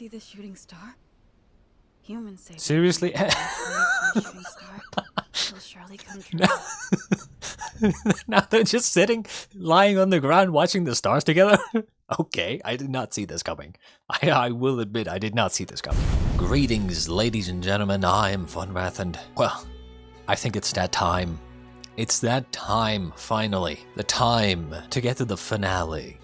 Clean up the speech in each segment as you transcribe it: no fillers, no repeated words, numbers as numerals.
see the shooting star? Humans say Seriously? the shooting star will surely come true. Now they're just sitting, lying on the ground, watching the stars together? Okay, I did not see this coming. I will admit, I did not see this coming. Greetings, ladies and gentlemen, I am FonRath, and, well, I think it's that time. It's that time, finally. The time to get to the finale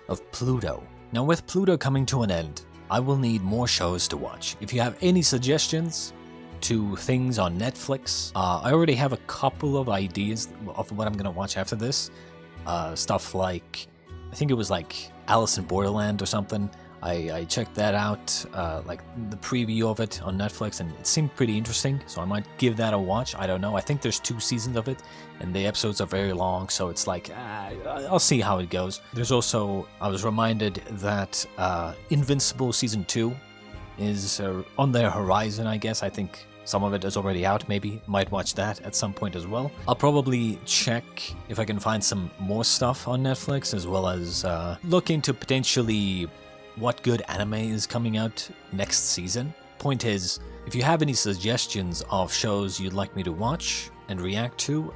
of Pluto. Now, with Pluto coming to an end, I will need more shows to watch. If you have any suggestions to things on Netflix, I already have a couple of ideas of what I'm gonna watch after this. Stuff like, I think it was like Alice in Borderland or something. I checked that out, like the preview of it on Netflix, and it seemed pretty interesting, so I might give that a watch. I don't know. I think there's 2 seasons of it, and the episodes are very long, so it's like, I'll see how it goes. There's also, I was reminded that Invincible Season 2 is on their horizon, I guess. I think some of it is already out, maybe. Might watch that at some point as well. I'll probably check if I can find some more stuff on Netflix, as well as look into potentially what good anime is coming out next season. Point is, if you have any suggestions of shows you'd like me to watch and react to,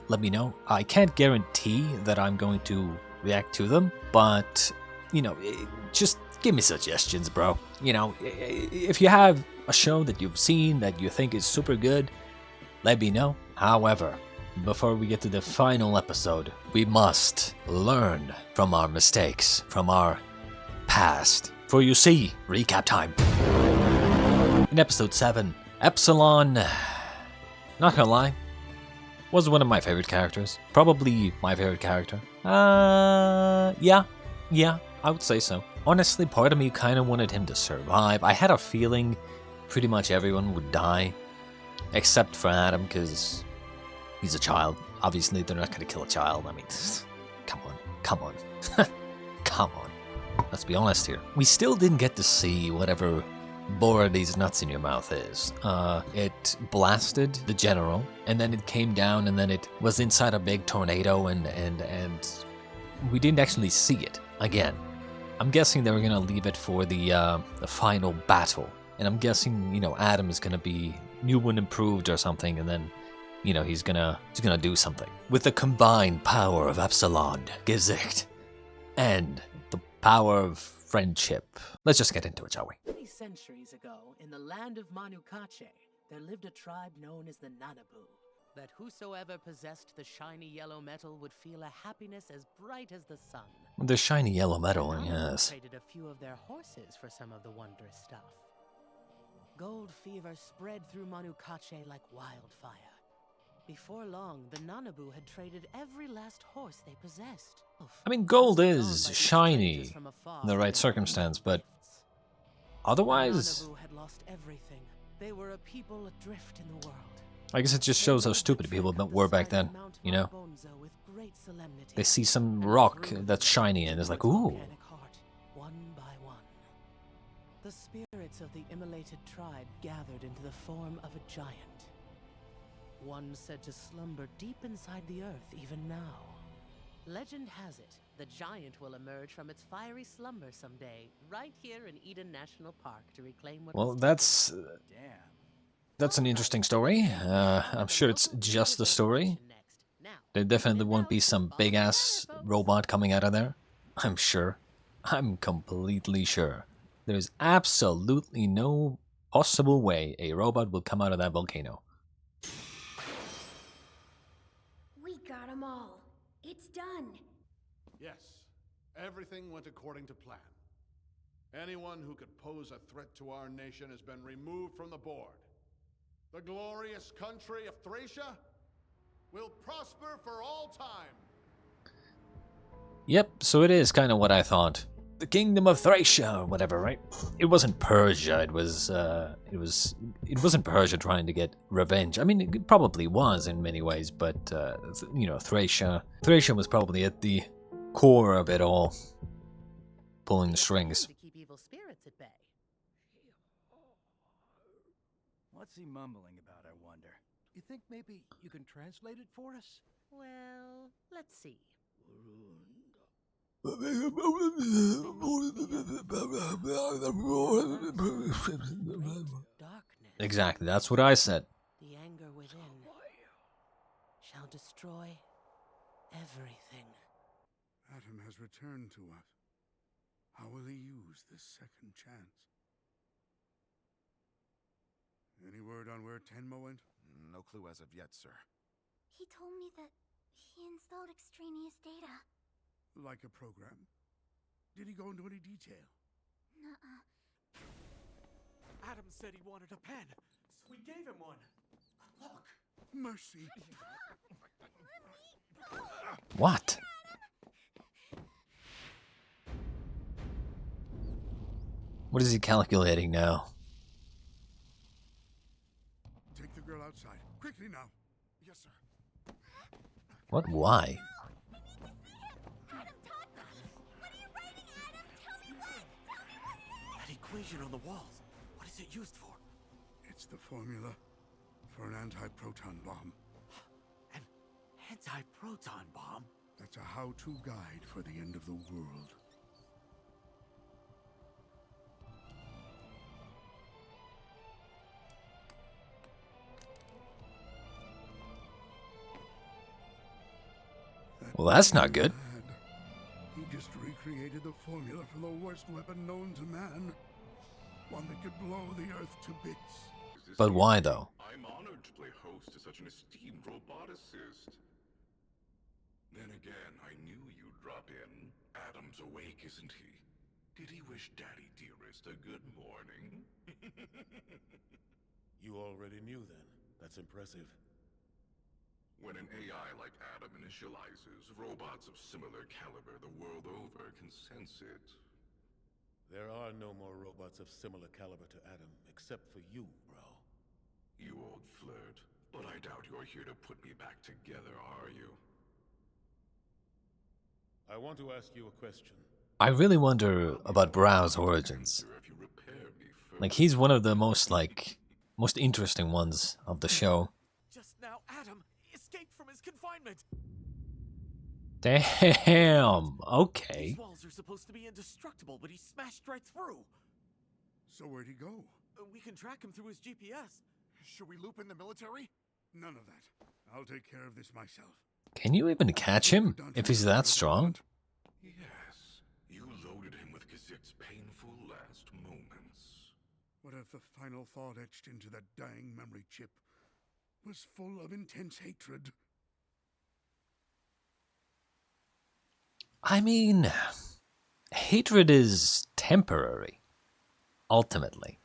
let me know. I can't guarantee that I'm going to react to them, but, you know, just give me suggestions, bro. You know, if you have a show that you've seen that you think is super good, let me know. However, before we get to the final episode, we must learn from our mistakes, from our past. For you see, recap time. In episode 7, Epsilon, not gonna lie, was one of my favorite characters. Probably my favorite character. Yeah, I would say so. Honestly, part of me kind of wanted him to survive. I had a feeling pretty much everyone would die, except for Adam, because he's a child. Obviously, they're not gonna kill a child. I mean, come on. Come on. Let's be honest here. We still didn't get to see whatever Bora these nuts in your mouth is. It blasted the general, and then it came down, and then it was inside a big tornado, and we didn't actually see it again. I'm guessing they were gonna leave it for the final battle, and I'm guessing, you know, Adam is gonna be new and improved or something, and then, you know, he's gonna do something with the combined power of Epsilon, Gesicht, and the power of friendship. Let's just get into it, shall we? Many centuries ago, in the land of Manukache, there lived a tribe known as the Nanabu. That whosoever possessed the shiny yellow metal would feel a happiness as bright as the sun. The shiny yellow metal, The Nanabu yes. traded a few of their horses for some of the wondrous stuff. Gold fever spread through Manukache like wildfire. Before long, the Nanabu had traded every last horse they possessed. I mean, gold is shiny in the right circumstance, but otherwise, The Nanabu had lost everything. They were a people adrift in the world. I guess it just shows how stupid people were back then, you know? They see some rock that's shiny and it's like, ooh. One by one, the spirits of the immolated tribe gathered into the form of a giant. One said to slumber deep inside the earth even now. Legend has it, the giant will emerge from its fiery slumber someday, right here in Eden National Park to reclaim what Well, was that's an interesting story. I'm sure it's just a story. There definitely won't be some big-ass robot coming out of there. I'm sure. I'm completely sure. There's absolutely no possible way a robot will come out of that volcano. We got them all. It's done. Yes, everything went according to plan. Anyone who could pose a threat to our nation has been removed from the board. The glorious country of Thracia will prosper for all time. Yep, so it is kind of what I thought. The kingdom of Thracia, or whatever, right? It wasn't Persia. It wasn't Persia trying to get revenge. I mean, it probably was in many ways, but you know, Thracia was probably at the core of it all, pulling the strings. to keep evil spirits at bay. What's he mumbling about, I wonder? You think maybe you can translate it for us? Well, let's see. Darkness. Exactly, that's what I said. The anger within shall destroy everything. Adam has returned to us. How will he use this second chance? Any word on where Tenma went? No clue as of yet, sir. He told me that he installed extraneous data. Like a program? Did he go into any detail? Nuh-uh. Adam said he wanted a pen, so we gave him one. Look. Mercy. What? What is he calculating now? Take the girl outside. Quickly now. Yes, sir. What? Why? That equation on the walls. What is it used for? It's the formula for an anti-proton bomb. An anti-proton bomb? That's a how-to guide for the end of the world. Well, that's not good. Lad, he just recreated the formula for the worst weapon known to man. One that could blow the Earth to bits. But why though? I'm honored to play host to such an esteemed roboticist. Then again, I knew you'd drop in. Adam's awake, isn't he? Did he wish Daddy Dearest a good morning? You already knew then. That's impressive. When an AI like Adam initializes, robots of similar caliber the world over can sense it. There are no more robots of similar caliber to Adam, except for you, bro. You old flirt. But I doubt you're here to put me back together, are you? I want to ask you a question. I really wonder about Brow's origins. If you repair me first. Like, he's one of the most interesting ones of the show. Just now, Adam escaped from his confinement. Damn, okay. These walls are supposed to be indestructible, but he smashed right through. So where'd he go? We can track him through his GPS. Should we loop in the military? None of that. I'll take care of this myself. Can you even catch him if he's that strong? Yes, you loaded him with Gazette's painful last moments. What if the final thought etched into that dying memory chip was full of intense hatred? I mean, hatred is temporary, ultimately.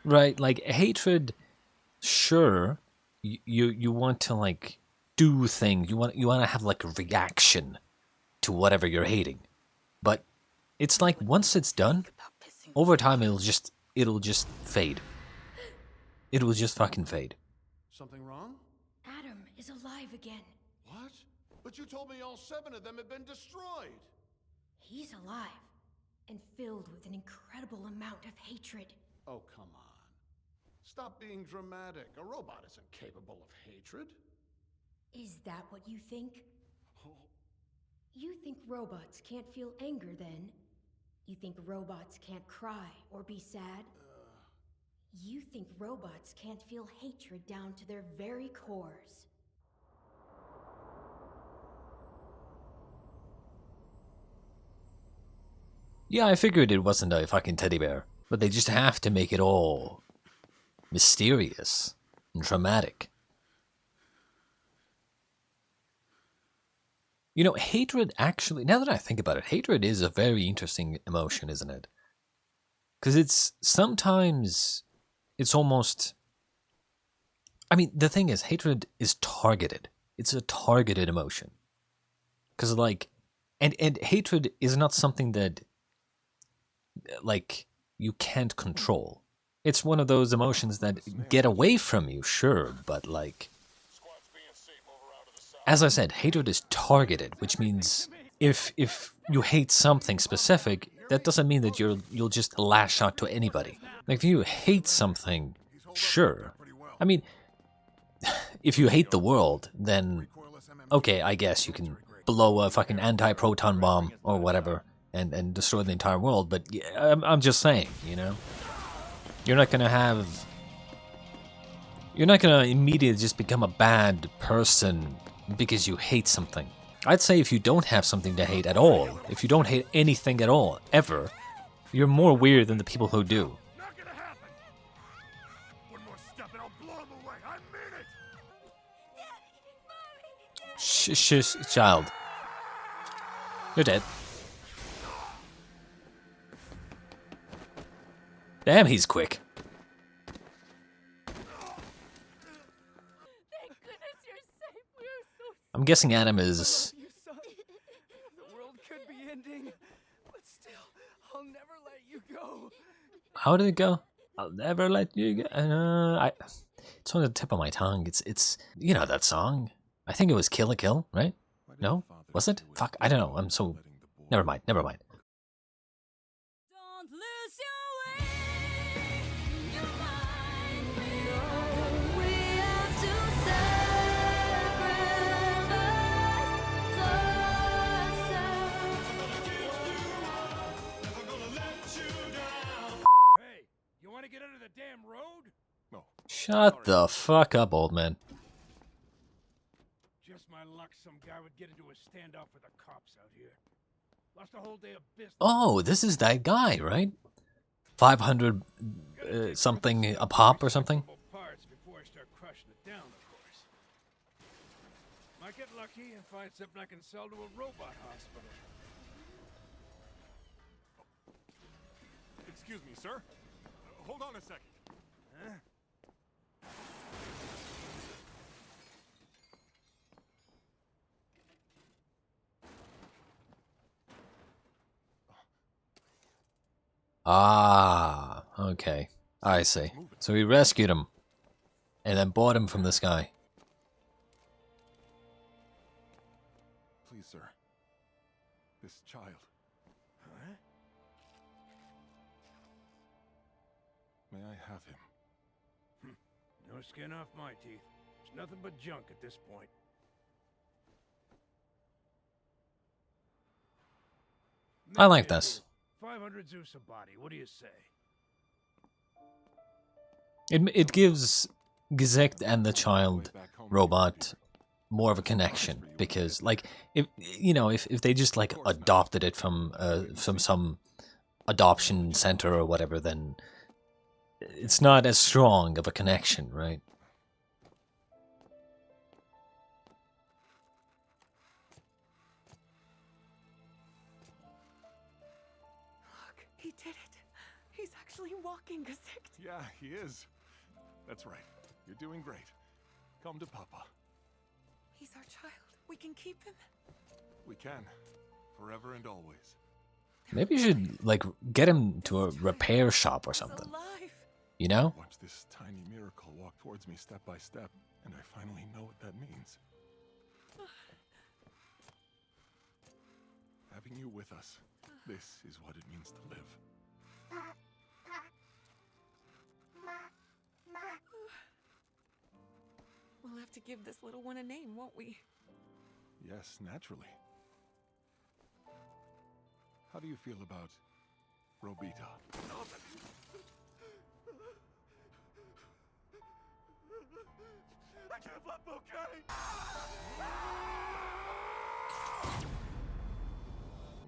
Right? Like, hatred, sure, you want to, like, do things. You want to have, like, a reaction to whatever you're hating. But it's like, once it's done, over time it'll just fade. It will just fucking fade. Something wrong? Adam is alive again. What? But you told me all 7 of them had been destroyed. He's alive and filled with an incredible amount of hatred. Oh, come on. Stop being dramatic. A robot isn't capable of hatred. Is that what you think? Oh, You think robots can't feel anger then? You think robots can't cry or be sad? You think robots can't feel hatred down to their very cores? Yeah, I figured it wasn't a fucking teddy bear. But they just have to make it all mysterious and dramatic. You know, hatred actually, now that I think about it, hatred is a very interesting emotion, isn't it? Because it's sometimes, it's almost, I mean, the thing is, hatred is targeted. It's a targeted emotion. Because, like, and hatred is not something that, like, you can't control. It's one of those emotions that get away from you, sure, but, like, as I said, hatred is targeted, which means if you hate something specific, that doesn't mean that you'll just lash out to anybody. Like, if you hate something, sure. I mean, if you hate the world, then okay, I guess you can blow a fucking anti-proton bomb or whatever and destroy the entire world. But yeah, I'm just saying, you know, you're not gonna immediately just become a bad person because you hate something. I'd say if you don't have something to hate at all, if you don't hate anything at all, ever, you're more weird than the people who do. Not gonna happen! One more step and I'll blow him away! I mean it! Shush, child. You're dead. Damn, he's quick. Thank goodness you're safe. We are so I'm guessing Adam is... you, son. The world could be ending, but still, I'll never let you go. How did it go? I'll never let you go. It's on the tip of my tongue. It's you know that song. I think it was Kill a Kill, right? No? Was it? Fuck, I don't know. I'm so... Never mind, never mind. Don't lose your way. Your mind will. We have to sacrifice. Hey, you want to get under the damn road? No. Shut the fuck up, old man. Just my luck, some guy would get into a standoff with the cops out here. Lost a whole day of business. Oh, this is that guy, right? 500 something a pop or something? Parts before I start crushing it down, of course. Might get lucky and find something I can sell to a robot hospital. Excuse me, sir. Hold on a second. Huh? Ah, okay. I see. So he rescued him and then bought him from this guy. Please, sir. This child. Huh? May I have him? No skin off my teeth. It's nothing but junk at this point. I like this. 500 Zeus a body. What do you say? It gives Gizek and the child robot more of a connection because, like, if you know, if they just like adopted it from some adoption center or whatever, then it's not as strong of a connection, right? Look, he did it. He's actually walking, Gesicht. Yeah, he is. That's right. You're doing great. Come to Papa. He's our child. We can keep him. We can. Forever and always. Maybe you should like get him to a repair shop or something. Alive. You know? Watch this tiny miracle walk towards me step by step, and I finally know what that means. Having you with us, this is what it means to live. We'll have to give this little one a name, won't we? Yes, naturally. How do you feel about Robita? I give up, okay?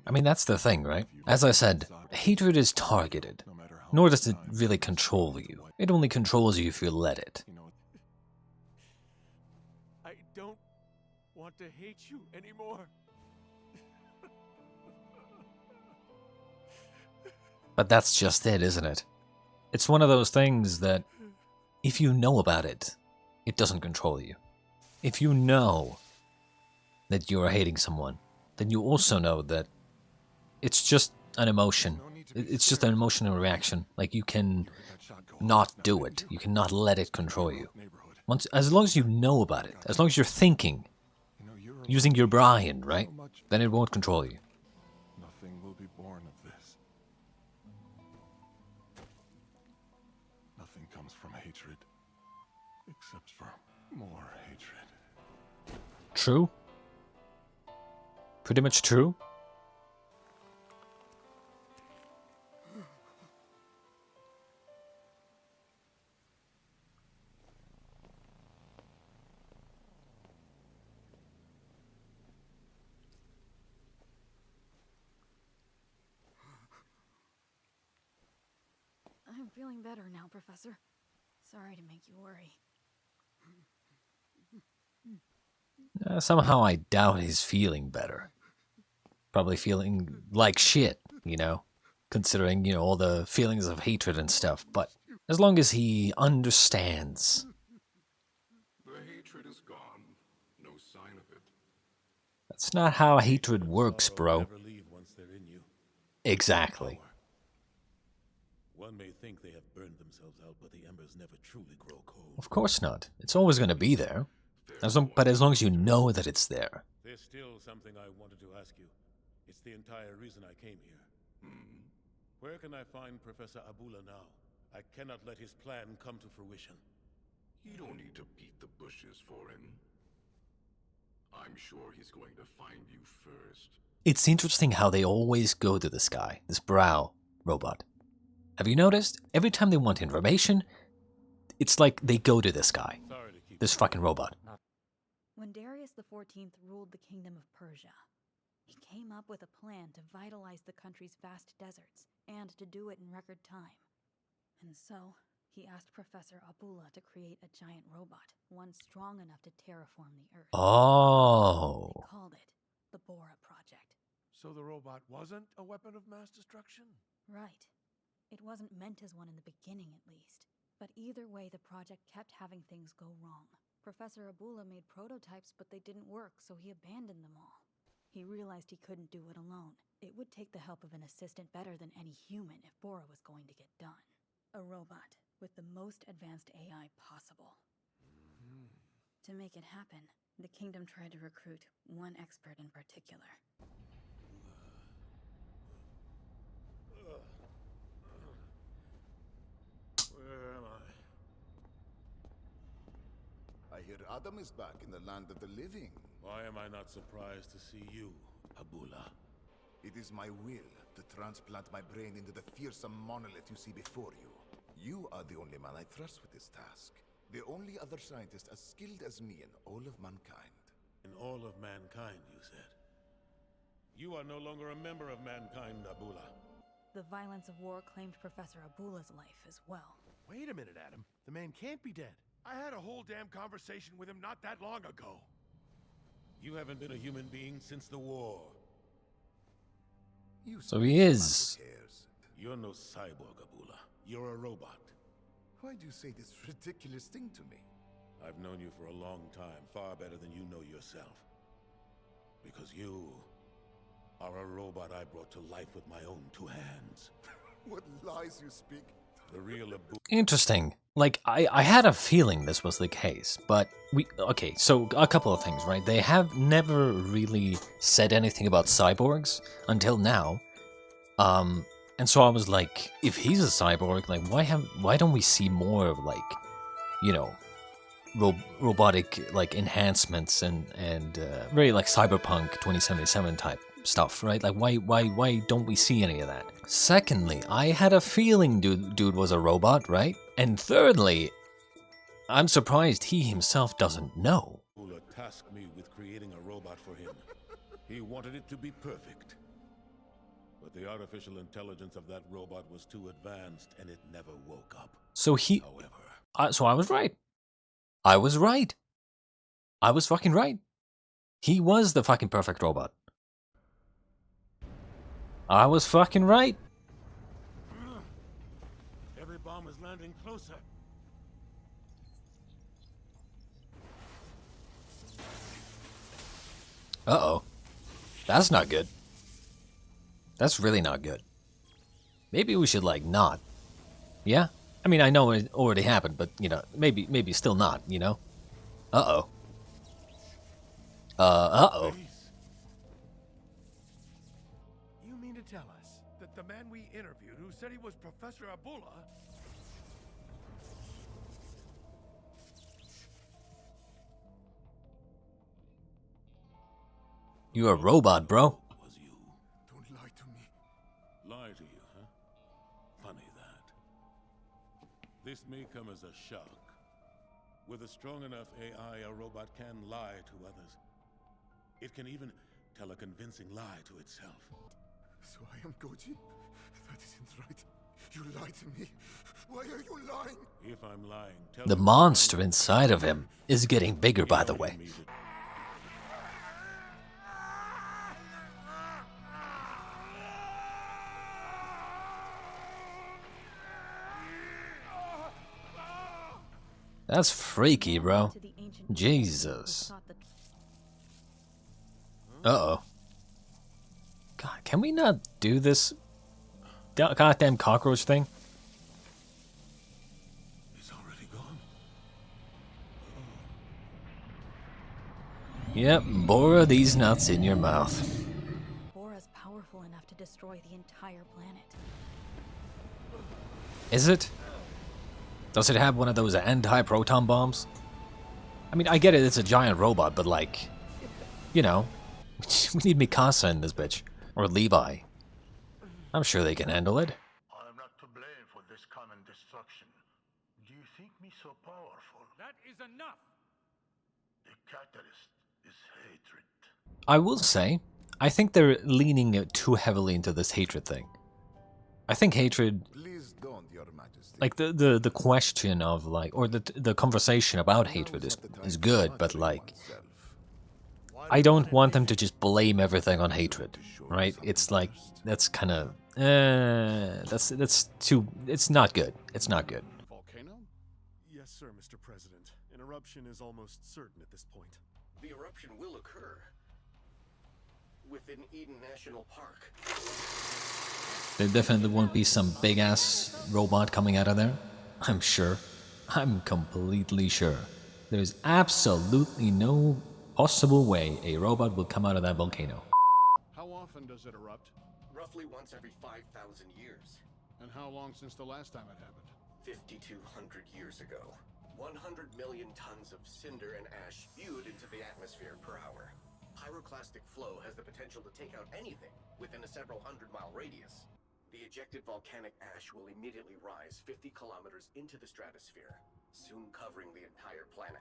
I mean, that's the thing, right? As I said, hatred is targeted, nor does it really control you. It only controls you if you let it. You know, I don't want to hate you anymore. But that's just it, isn't it? It's one of those things that, if you know about it, it doesn't control you. If you know that you are hating someone, then you also know that it's just an emotion. It's just an emotional reaction. Like, you can not do it. You cannot let it control you. As long as you know about it, as long as you're thinking, using your brain, right? Then it won't control you. nothing will be born of this. Nothing comes from hatred, except for more hatred. True? Pretty much true. I'm feeling better now, Professor. Sorry to make you worry. Somehow I doubt he's feeling better. Probably feeling like shit, you know? Considering, you know, all the feelings of hatred and stuff. But as long as he understands. The hatred is gone. No sign of it. That's not how hatred and works, sorrow bro. never leave once they're in you. Exactly. Power. One may think they have burned themselves out, but the embers never truly grow cold. Of course not. It's always going to be there. But as long as you know that it's there. There's still something I wanted to ask you. It's the entire reason I came here. Where can I find Professor Abula now? I cannot let his plan come to fruition. You don't need to beat the bushes for him. I'm sure he's going to find you first. It's interesting how they always go to this guy, this Brow robot. Have you noticed? Every time they want information, it's like they go to this guy, Sorry to keep this fucking robot. When Darius the 14th ruled the kingdom of Persia, he came up with a plan to vitalize the country's vast deserts, and to do it in record time. And so, he asked Professor Abula to create a giant robot, one strong enough to terraform the Earth. Oh. They called it the Bora Project. So the robot wasn't a weapon of mass destruction? Right. It wasn't meant as one in the beginning, at least. But either way, the project kept having things go wrong. Professor Abula made prototypes, but they didn't work, so he abandoned them all. He realized he couldn't do it alone. It would take the help of an assistant better than any human if Bora was going to get done. A robot with the most advanced AI possible. To make it happen, the kingdom tried to recruit one expert in particular. Where am I? I hear Adam is back in the land of the living. Why am I not surprised to see you, Abula? It is my will to transplant my brain into the fearsome monolith you see before you. You are the only man I trust with this task. The only other scientist as skilled as me in all of mankind. In all of mankind, you said. You are no longer a member of mankind, Abula. The violence of war claimed Professor Abula's life as well. Wait a minute, Adam. The man can't be dead. I had a whole damn conversation with him not that long ago. You haven't been a human being since the war. You So he is. who cares? You're no cyborg, Abula. You're a robot. Why do you say this ridiculous thing to me? I've known you for a long time, far better than you know yourself. Because you are a robot I brought to life with my own two hands. What lies you speak? The real Abula. Interesting. Like, I had a feeling this was the case, but okay, so a couple of things, right? They have never really said anything about cyborgs until now. And so I was like, if he's a cyborg, like, why don't we see more of, like, you know, robotic, like, enhancements and very, like, cyberpunk 2077 type stuff, right? Like, why don't we see any of that? Secondly, I had a feeling dude was a robot, right? And thirdly, I'm surprised he himself doesn't know. Abula tasked me with creating a robot for him. He wanted it to be perfect. But the artificial intelligence of that robot was too advanced, and it never woke up. So However, so I was right. I was right. I was fucking right. He was the fucking perfect robot. I was fucking right. every bomb is landing closer. Uh-oh. That's not good. That's really not good. Maybe we should, like, not. Yeah? I mean, I know it already happened, but, you know, maybe still not, you know? Uh-oh. Uh-oh. Please. You mean to tell us that the man we interviewed who said he was Professor Abula... You're a robot, bro. Was you. Don't lie to me. Lie to you, huh? Funny that. This may come as a shock. With a strong enough AI, a robot can lie to others. It can even tell a convincing lie to itself. So I am Goji? That isn't right. You lied to me. Why are you lying? If I'm lying, tell The me monster inside of him is getting bigger, by the way. That's freaky, bro. Jesus. Uh-oh. God, can we not do this goddamn cockroach thing? It's already gone. Yep, Bora these nuts in your mouth. Bora's powerful enough to destroy the entire planet. Is it? Does it have one of those anti-proton bombs? I mean, I get it, it's a giant robot, but like, you know, we need Mikasa in this bitch. Or Levi. I'm sure they can handle it. I am not to blame for this common destruction. Do you think me so powerful? That is enough! The catalyst is hatred. I will say, I think they're leaning too heavily into this hatred thing. I think hatred, Please don't, Your Majesty. like the question of like, or the conversation about hatred is good, but like, I don't want them to just blame everything on hatred, right? It's like, that's kind of, that's too, it's not good. It's not good. Volcano? Yes, sir, Mr. President. An eruption is almost certain at this point. The eruption will occur within Eden National Park. There definitely won't be some big-ass robot coming out of there. I'm sure. I'm completely sure. There's absolutely no possible way a robot will come out of that volcano. How often does it erupt? Roughly once every 5,000 years. And how long since the last time it happened? 5,200 years ago. 100 million tons of cinder and ash spewed into the atmosphere per hour. Pyroclastic flow has the potential to take out anything within a several hundred-mile radius. The ejected volcanic ash will immediately rise 50 kilometers into the stratosphere, soon covering the entire planet.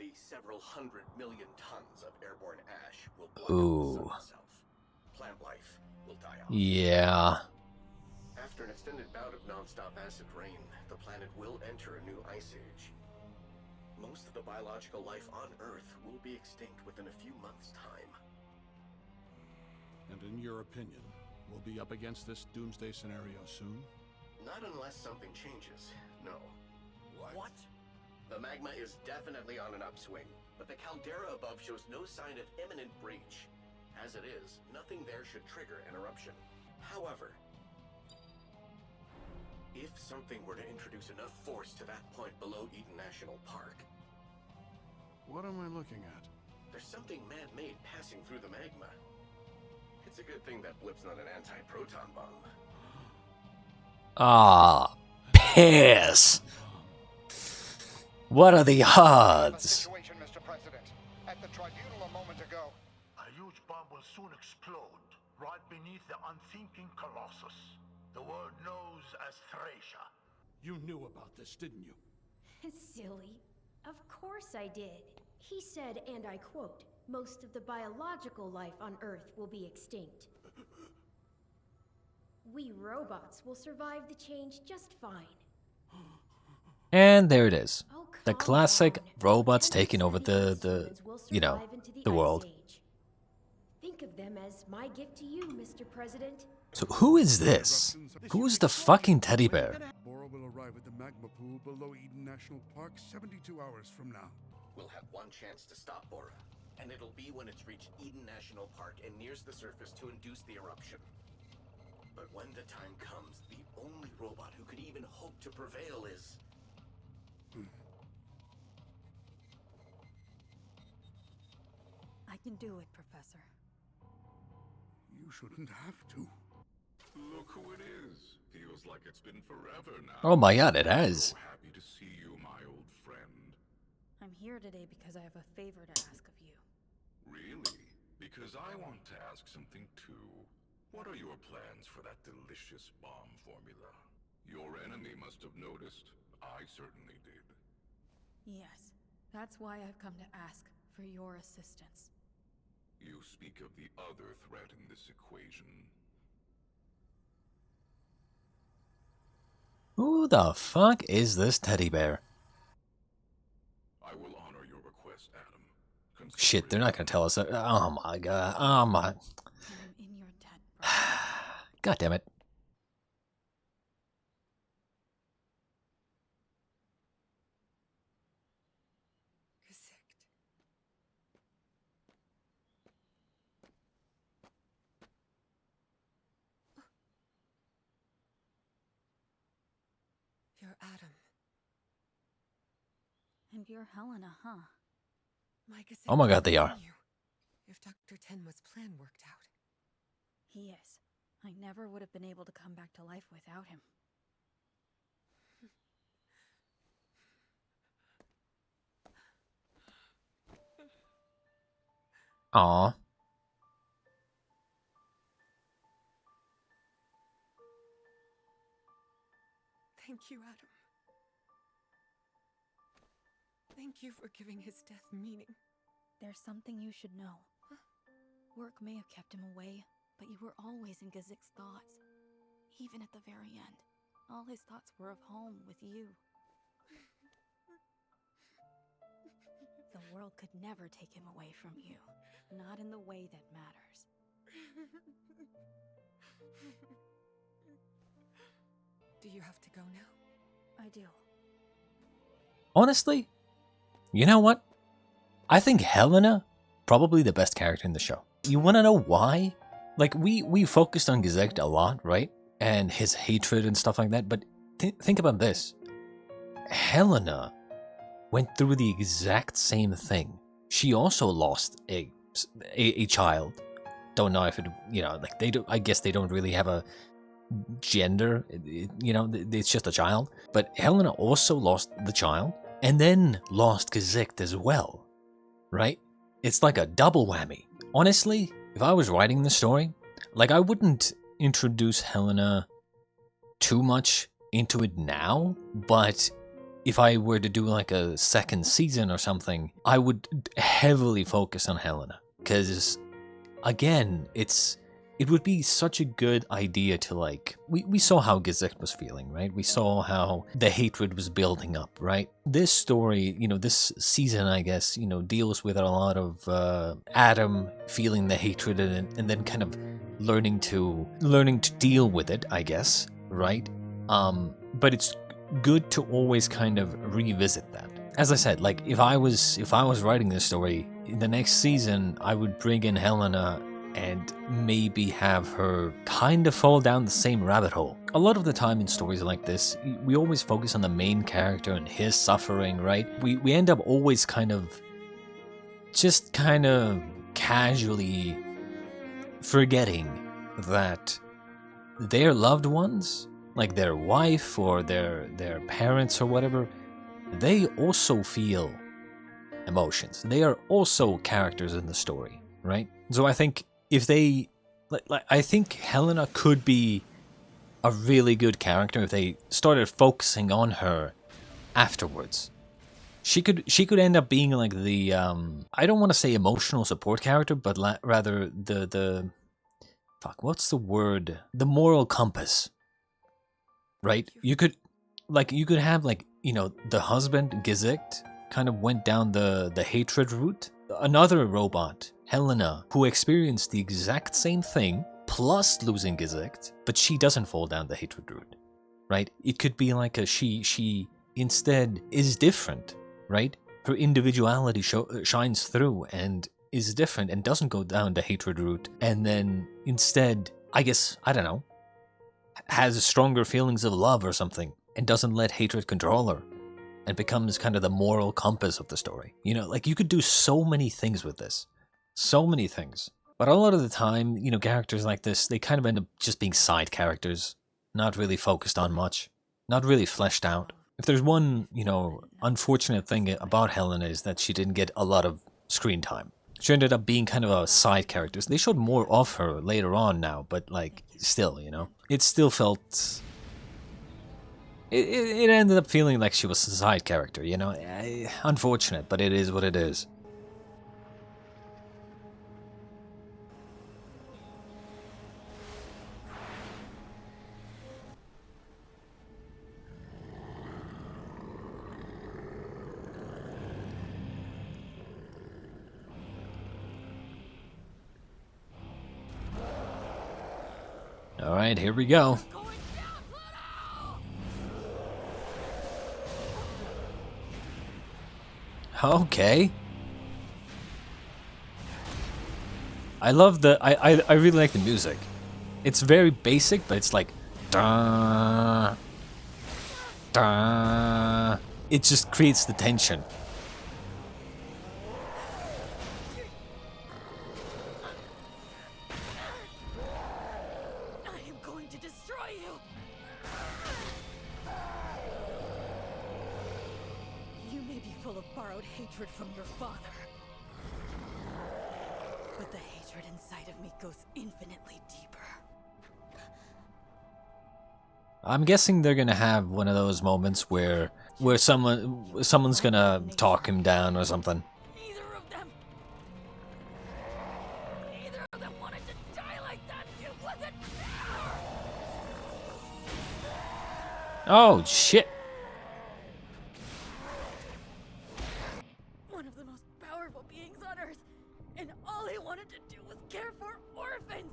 The several hundred million tons of airborne ash will block out the sun itself. Plant life will die off. Yeah. After an extended bout of non-stop acid rain, the planet will enter a new ice age. Most of the biological life on Earth will be extinct within a few months' time. And in your opinion, we'll be up against this doomsday scenario soon? Not unless something changes, no. What? The magma is definitely on an upswing, but the caldera above shows no sign of imminent breach. As it is, nothing there should trigger an eruption. However, if something were to introduce enough force to that point below Eden National Park... What am I looking at? There's something man-made passing through the magma. It's a good thing that blip's not an anti-proton bomb. Ah, piss. What are the odds? Situation, Mr. President. At the tribunal a moment ago. A huge bomb will soon explode, right beneath the unthinking Colossus. The world knows as Thracia. You knew about this, didn't you? Silly. Of course I did. He said, and I quote, most of the biological life on Earth will be extinct. We robots will survive the change just fine. And there it is. Oh, The calm classic down. robots 10% taking over of humans the will you know, survive into the ice world. age. Think of them as my gift to you, Mr. President. So who is this? Who's the fucking teddy bear? Bora will arrive at the magma pool below Eden National Park 72 hours from now. We'll have one chance to stop Bora, and it'll be when it's reached Eden National Park and nears the surface to induce the eruption. But when the time comes, the only robot who could even hope to prevail is... I can do it, Professor. You shouldn't have to. Look who it is. Feels like it's been forever now. Oh my god, it has. So happy to see you, my old friend. I'm here today because I have a favor to ask of you. Really? Because I want to ask something too. What are your plans for that delicious bomb formula? Your enemy must have noticed. I certainly did. Yes, that's why I've come to ask for your assistance. You speak of the other threat in this equation. Who the fuck is this teddy bear? I will honor your request, Adam. Shit, they're not gonna tell us that. Oh my god. Oh my. I'm in your debt. God damn it. You're Adam. And you're Helena, huh? Oh my god, they are. If Dr. Tenma's plan worked out. He is. I never would have been able to come back to life without him. Aw. Thank you, Adam. Thank you for giving his death meaning. There's something you should know. Work may have kept him away, but you were always in Gazik's thoughts. Even at the very end, all his thoughts were of home with you. The world could never take him away from you. Not in the way that matters. Do you have to go now? I do. Honestly, you know what? I think Helena, probably the best character in the show. You want to know why? Like, we focused on Gazek a lot, right? And his hatred and stuff like that, but think about this. Helena went through the exact same thing. She also lost a child. Don't know if it, you know, like they do. I guess they don't really have a gender. You know, it's just a child. But Helena also lost the child and then lost Gazek as well, right? It's like a double whammy. Honestly, if I was writing the story, like I wouldn't introduce Helena too much into it now, but if I were to do like a second season or something, I would heavily focus on Helena. Because, again, it would be such a good idea to like... We saw how Gazek was feeling, right? We saw how the hatred was building up, right? This story, you know, this season, I guess, you know, deals with a lot of Adam feeling the hatred and then kind of learning to deal with it, I guess, right? But it's good to always kind of revisit that. As I said, like if I was writing this story in the next season, I would bring in Helena and maybe have her kind of fall down the same rabbit hole. A lot of the time in stories like this, we always focus on the main character and his suffering, right? We end up always kind of casually forgetting that their loved ones, like their wife or their parents or whatever, they also feel emotions. They are also characters in the story, right? So I think if they, I think Helena could be a really good character if they started focusing on her afterwards. She could end up being like the I don't want to say emotional support character, but rather the fuck, what's the word? The moral compass. Right? You could have like, you know, the husband, Gazek, kind of went down the hatred route. Another robot, Helena, who experienced the exact same thing, plus losing Gazek, but she doesn't fall down the hatred route. Right? It could be like she instead is different, right? Her individuality shines through and is different and doesn't go down the hatred route, and then instead, I guess, I don't know, has stronger feelings of love or something, and doesn't let hatred control her, and becomes kind of the moral compass of the story. You know, like you could do so many things with this. So many things. But a lot of the time, you know, characters like this, they kind of end up just being side characters, not really focused on much, not really fleshed out. If there's one, you know, unfortunate thing about Helena is that she didn't get a lot of screen time. She ended up being kind of a side character. They showed more of her later on now, but like, still, you know? It still felt... It ended up feeling like she was a side character, you know? Unfortunate, but it is what it is. Alright, here we go. Okay. I love the... I really like the music. It's very basic, but it's like... Da, da. It just creates the tension. I am going to destroy you! You may be full of borrowed hatred from your father. But the hatred inside of me goes infinitely deeper. I'm guessing they're gonna have one of those moments where someone's gonna talk him down or something. Neither of them wanted to die like that. It wasn't fair. Oh shit! One of the most powerful beings on Earth, and all he wanted to do was care for orphans.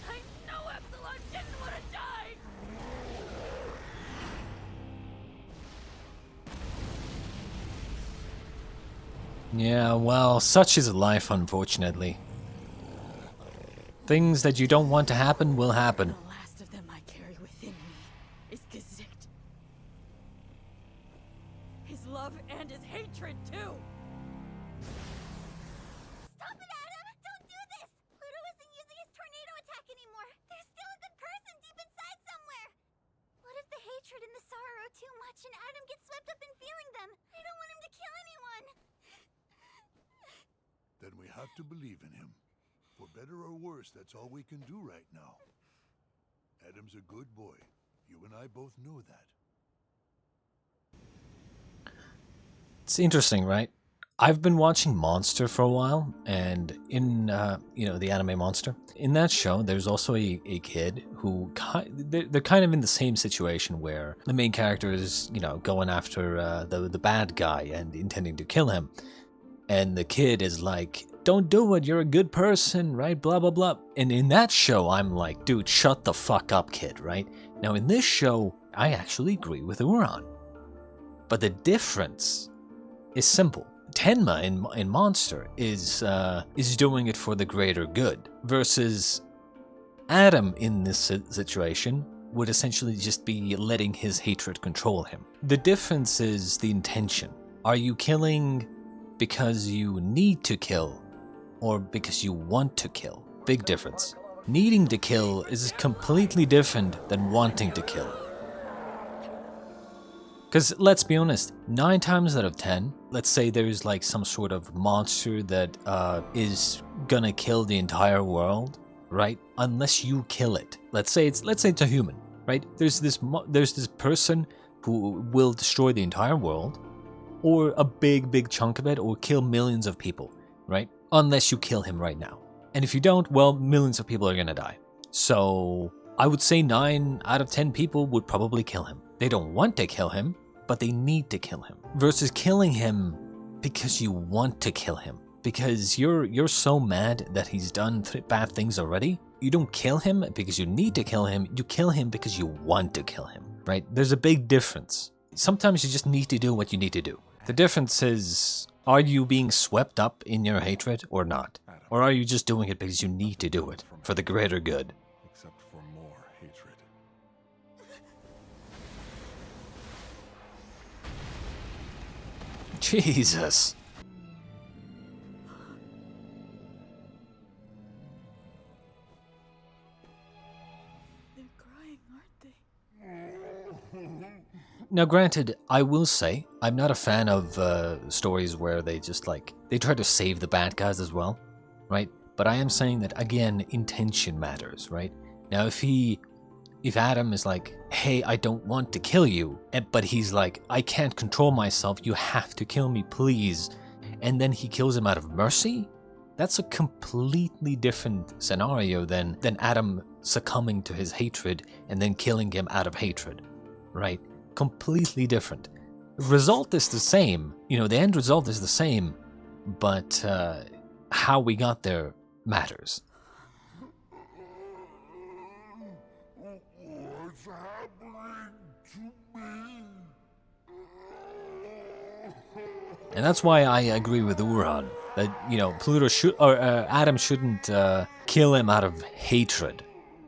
I know Epsilon didn't want to die. Yeah, well, such is life, unfortunately. Things that you don't want to happen will happen. The last of them I carry within me is Gesicht. His love and his hatred, too. Stop it, Adam! Don't do this! Pluto isn't using his tornado attack anymore. There's still a good person deep inside somewhere. What if the hatred and the sorrow are too much and Adam gets swept up in feeling them? I don't want him to kill anyone. Then we have to believe in him. For better or worse, that's all we can do right now. Adam's a good boy. You and I both know that. It's interesting, right? I've been watching Monster for a while, and in, you know, the anime Monster. In that show, there's also a kid who, they're kind of in the same situation where the main character is, you know, going after the bad guy and intending to kill him. And the kid is like, don't do it, you're a good person, right? Blah, blah, blah. And in that show, I'm like, dude, shut the fuck up, kid, right? Now, in this show, I actually agree with Uran. But the difference is simple. Tenma in Monster is doing it for the greater good, versus Adam in this situation would essentially just be letting his hatred control him. The difference is the intention. Are you killing because you need to kill, or because you want to kill? Big difference. Needing to kill is completely different than wanting to kill. Because let's be honest, 9 times out of 10, let's say there's like some sort of monster that is gonna kill the entire world, right? Unless you kill it. Let's say it's a human, right? There's this person who will destroy the entire world, or a big chunk of it, or kill millions of people, right? Unless you kill him right now. And if you don't, well, millions of people are gonna die. So I would say 9 out of 10 people would probably kill him. They don't want to kill him, but they need to kill him. Versus killing him because you want to kill him. Because you're so mad that he's done bad things already. You don't kill him because you need to kill him. You kill him because you want to kill him, right? There's a big difference. Sometimes you just need to do what you need to do. The difference is, are you being swept up in your hatred or not? Or are you just doing it because you need to do it for the greater good? Except for more hatred. Jesus. They're crying, aren't they? Now, granted, I will say, I'm not a fan of stories where they just, like, they try to save the bad guys as well, right? But I am saying that, again, intention matters, right? Now, if Adam is like, hey, I don't want to kill you, but he's like, I can't control myself, you have to kill me, please, and then he kills him out of mercy, that's a completely different scenario than Adam succumbing to his hatred and then killing him out of hatred, right? Completely different. Result is the same, you know, the end result is the same, but how we got there matters. What's happening to me? And that's why I agree with Uran that, you know, Pluto should, or Adam shouldn't kill him out of hatred.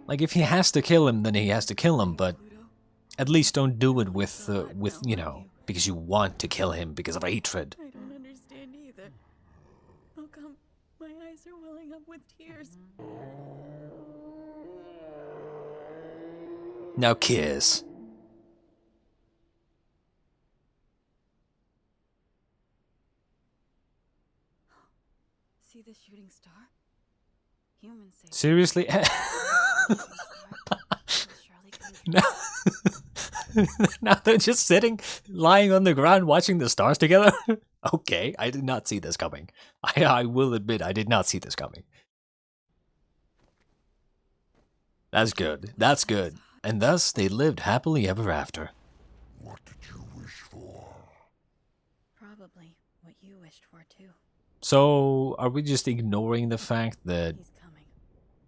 Like, if he has to kill him, then he has to kill him, but at least don't do it with you know, because you want to kill him because of hatred. I don't understand either. How come my eyes are welling up with tears? Now kiss. See the shooting star? Humans say. Seriously? Now they're just sitting, lying on the ground, watching the stars together? Okay, I did not see this coming. I will admit, I did not see this coming. That's good. That's good. And thus, they lived happily ever after. What did you wish for? Probably what you wished for, too. So, are we just ignoring the fact that... He's coming.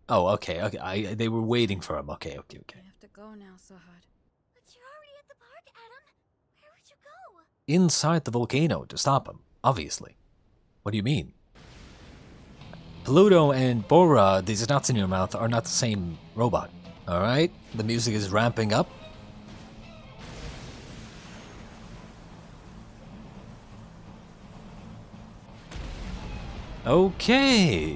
Oh, okay, okay. They were waiting for him. Okay, okay, okay. We have to go now, Sahad. But you're already at the park, Adam. Where would you go? Inside the volcano to stop him, obviously. What do you mean? Pluto and Bora, these nuts in your mouth, are not the same robot. Alright, the music is ramping up. Okay.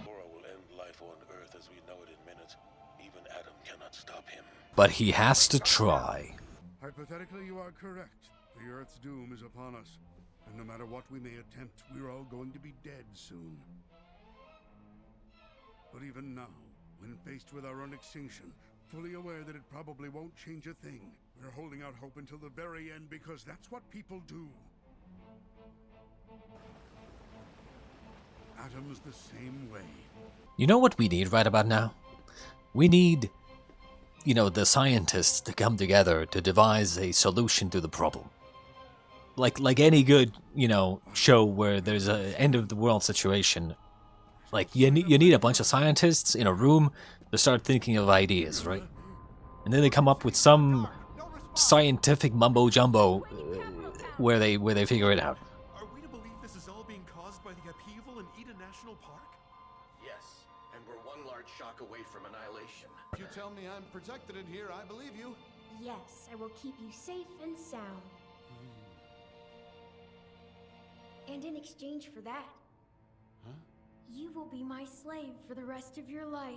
Bora will end life on Earth as we know it in minutes. Even Adam cannot stop him. But he has to try. Hypothetically, you are correct. The Earth's doom is upon us. And no matter what we may attempt, we're all going to be dead soon. But even now, when faced with our own extinction, fully aware that it probably won't change a thing, we're holding out hope until the very end because that's what people do. Adam's the same way. You know what we need right about now? We need, you know, the scientists to come together to devise a solution to the problem. Like any good, you know, show where there's an end of the world situation. Like, you need a bunch of scientists in a room to start thinking of ideas, right? And then they come up with some scientific mumbo-jumbo where they figure it out. Are we to believe this is all being caused by the upheaval in Eden National Park? Yes, and we're one large shock away from annihilation. If you tell me I'm protected in here, I believe you. Yes, I will keep you safe and sound. And in exchange for that, you will be my slave for the rest of your life.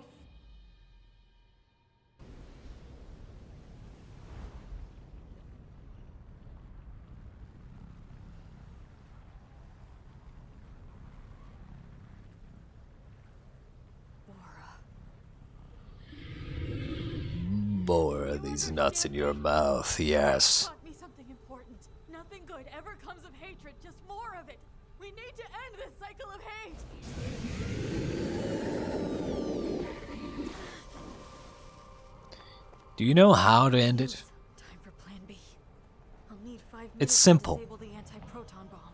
Bora, these nuts in your mouth, yes. Taught me something important. Nothing good ever comes of hatred, just more of it. We need to end this cycle of hate. Do you know how to end it? Time for plan B. I'll need 5 minutes It's simple. to disable the anti-proton bomb.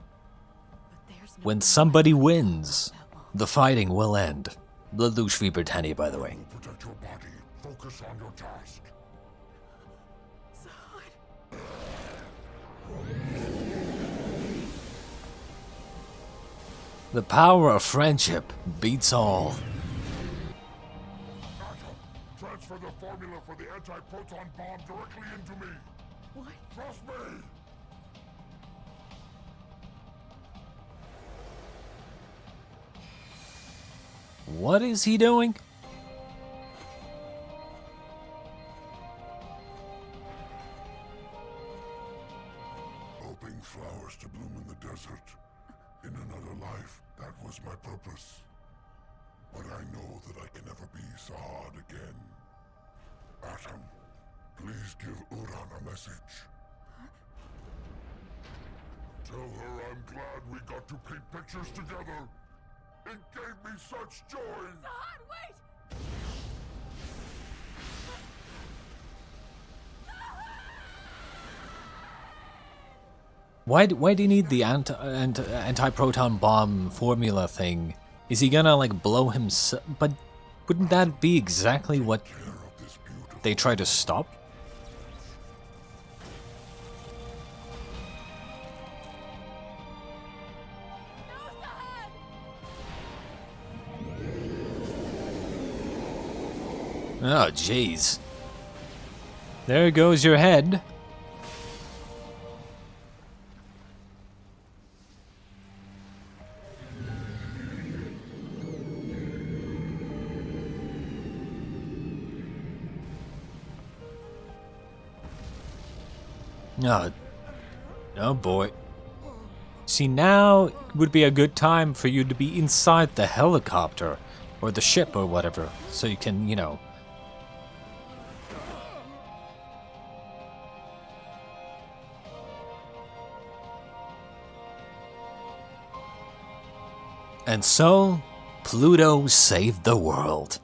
But there's no When somebody wins, the fighting will end. Bloodlouche v Britannia, by the way. Protect your body. Focus on your task. The power of friendship beats all. Transfer the formula for the anti-proton bomb directly into me. What? Trust me. What is he doing? flowers to bloom in the desert. In another life, that was my purpose. But I know that I can never be Sahad again. Atom, please give Uran a message. Tell her I'm glad we got to paint pictures together. It gave me such joy. Sahad, wait! Why do you need the anti-proton bomb formula thing? Is he gonna like blow himself? But wouldn't that be exactly what they try to stop? Oh jeez. There goes your head. Oh boy. See, now would be a good time for you to be inside the helicopter or the ship or whatever, so you can, you know. And so, Pluto saved the world.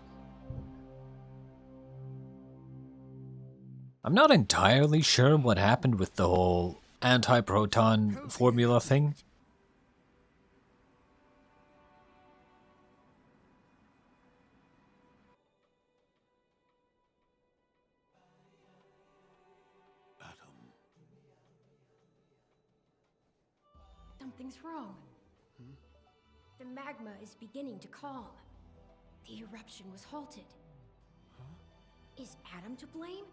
I'm not entirely sure what happened with the whole anti-proton formula thing. Something's wrong. The magma is beginning to calm. The eruption was halted. Is Adam to blame?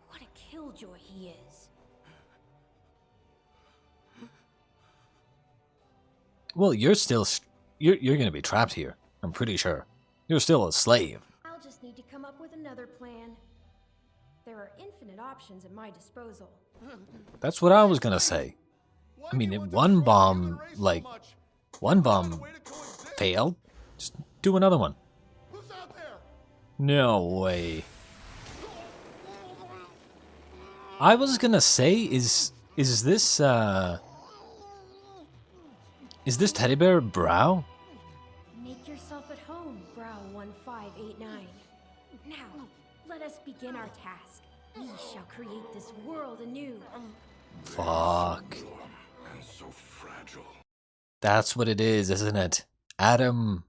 What a killjoy he is. Well, you're still you're gonna be trapped here. I'm pretty sure. You're still a slave. I'll just need to come up with another plan. There are infinite options at my disposal. That's what I was gonna say. I mean, if one bomb failed, just do another one. No way. I was gonna say, is this teddy bear Brow? Make yourself at home, Brow 1589. Now, let us begin our task. We shall create this world anew. Fuck. And so fragile. That's what it is, isn't it? Adam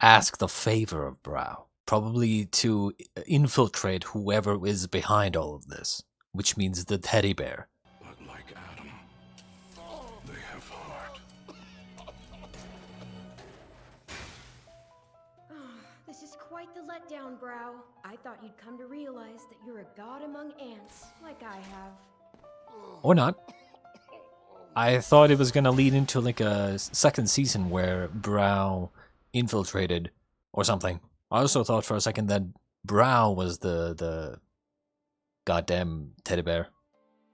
asked a favor of Brow, probably to infiltrate whoever is behind all of this, which means the teddy bear. But like Adam, they have heart. This is quite the letdown, Brow. I thought you'd come to realize that you're a god among ants, like I have. Or not. I thought it was gonna lead into like a second season where Brow infiltrated or something. I also thought for a second that Brow was the goddamn teddy bear.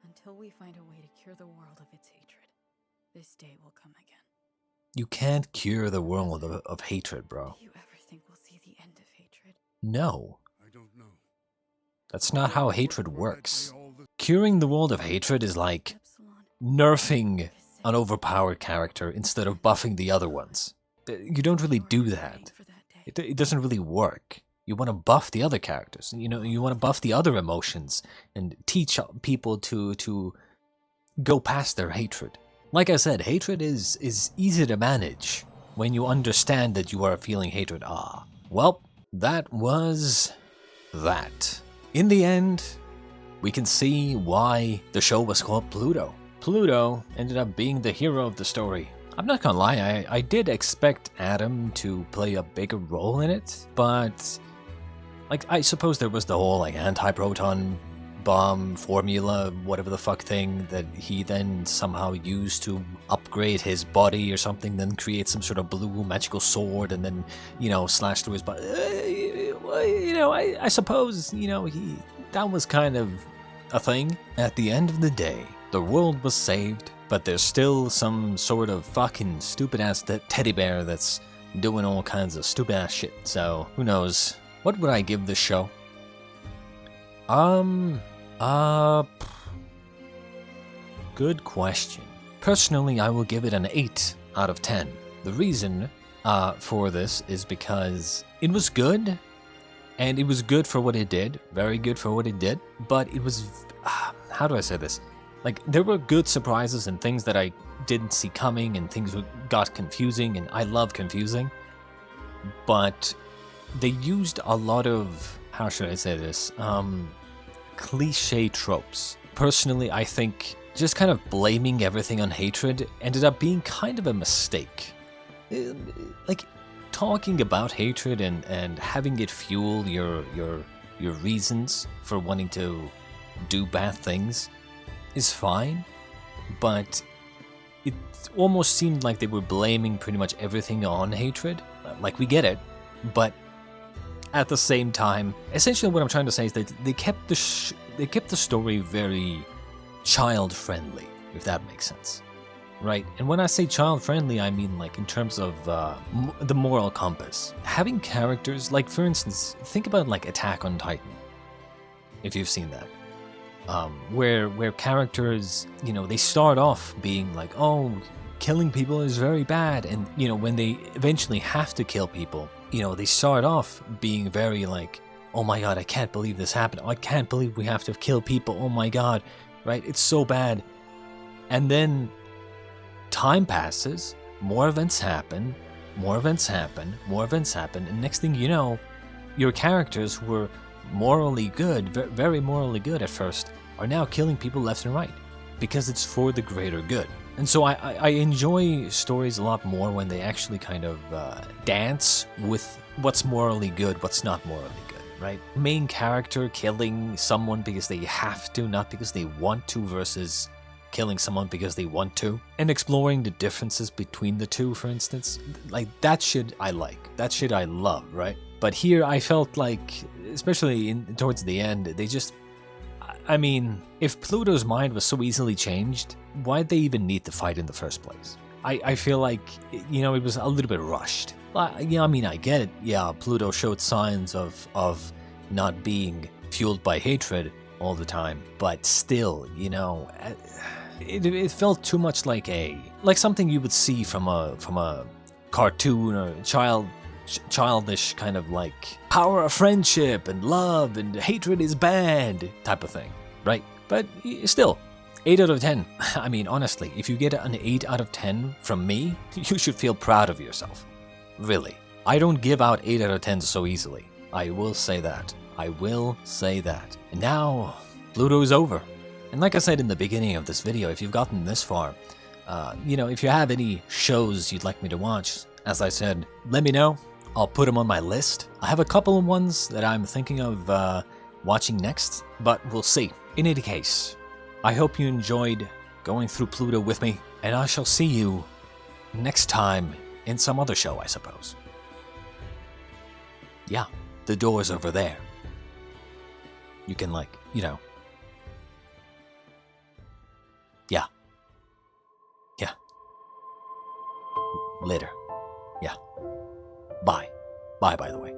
Until we find a way to cure the world of its hatred, this day will come again. You can't cure the world of hatred, bro. Do you ever think we'll see the end of hatred? No. I don't know. That's not how hatred works. Curing the world of hatred is like nerfing an overpowered character instead of buffing the other ones. You don't really do that. It doesn't really work. You want to buff the other characters. You know, you want to buff the other emotions and teach people to go past their hatred. Like I said, hatred is easy to manage when you understand that you are feeling hatred. Well, that was that. In the end, we can see why the show was called Pluto. Pluto ended up being the hero of the story. I'm not gonna lie, I did expect Adam to play a bigger role in it, but like I suppose there was the whole like anti-proton bomb formula, whatever the fuck thing that he then somehow used to upgrade his body or something, then create some sort of blue magical sword and then, you know, slash through his body. You know, I suppose, you know, that was kind of a thing. At the end of the day, the world was saved, but there's still some sort of fucking stupid-ass teddy bear that's doing all kinds of stupid-ass shit. So, who knows? What would I give this show? Good question. Personally, I will give it an 8 out of 10. The reason for this is because it was good, and it was good for what it did, very good for what it did, but it was, how do I say this? Like, there were good surprises and things that I didn't see coming, and things got confusing, and I love confusing, but they used a lot of, how should I say this, cliche tropes. Personally, I think just kind of blaming everything on hatred ended up being kind of a mistake. Like, talking about hatred and having it fuel your reasons for wanting to do bad things is fine, but it almost seemed like they were blaming pretty much everything on hatred. Like, we get it, but at the same time, essentially what I'm trying to say is that they kept the story very child-friendly, if that makes sense. Right? And when I say child-friendly, I mean like in terms of the moral compass. Having characters, like for instance, think about like Attack on Titan, if you've seen that. Where characters, you know, they start off being like, oh, killing people is very bad, and you know, when they eventually have to kill people, you know, they start off being very like, oh my god, I can't believe this happened, I can't believe we have to kill people, oh my god, right, it's so bad. And then time passes, more events happen, more events happen, more events happen, and next thing you know, your characters who were morally good, very morally good at first, are now killing people left and right, because it's for the greater good. And so I enjoy stories a lot more when they actually kind of dance with what's morally good, what's not morally good, right? Main character killing someone because they have to, not because they want to, versus killing someone because they want to, and exploring the differences between the two, for instance. Like, that shit I like, that shit I love, right? But here I felt like, especially towards the end, they just, I mean, if Pluto's mind was so easily changed, why'd they even need to fight in the first place? I feel like, you know, it was a little bit rushed. Yeah, I mean, I get it. Yeah, Pluto showed signs of not being fueled by hatred all the time, but still, you know, it felt too much like something you would see from a cartoon or childish kind of like power of friendship and love and hatred is bad type of thing, right? But still, 8 out of 10. I mean, honestly, if you get an 8 out of 10 from me, you should feel proud of yourself. Really. I don't give out 8 out of 10 so easily. I will say that. I will say that. And now, Pluto is over. And like I said in the beginning of this video, if you've gotten this far, you know, if you have any shows you'd like me to watch, as I said, let me know. I'll put them on my list. I have a couple of ones that I'm thinking of watching next, but we'll see. In any case, I hope you enjoyed going through Pluto with me, and I shall see you next time in some other show, I suppose. Yeah, the door's over there. You can, like, you know. Yeah. Yeah. Later. Yeah. Bye. Bye, by the way.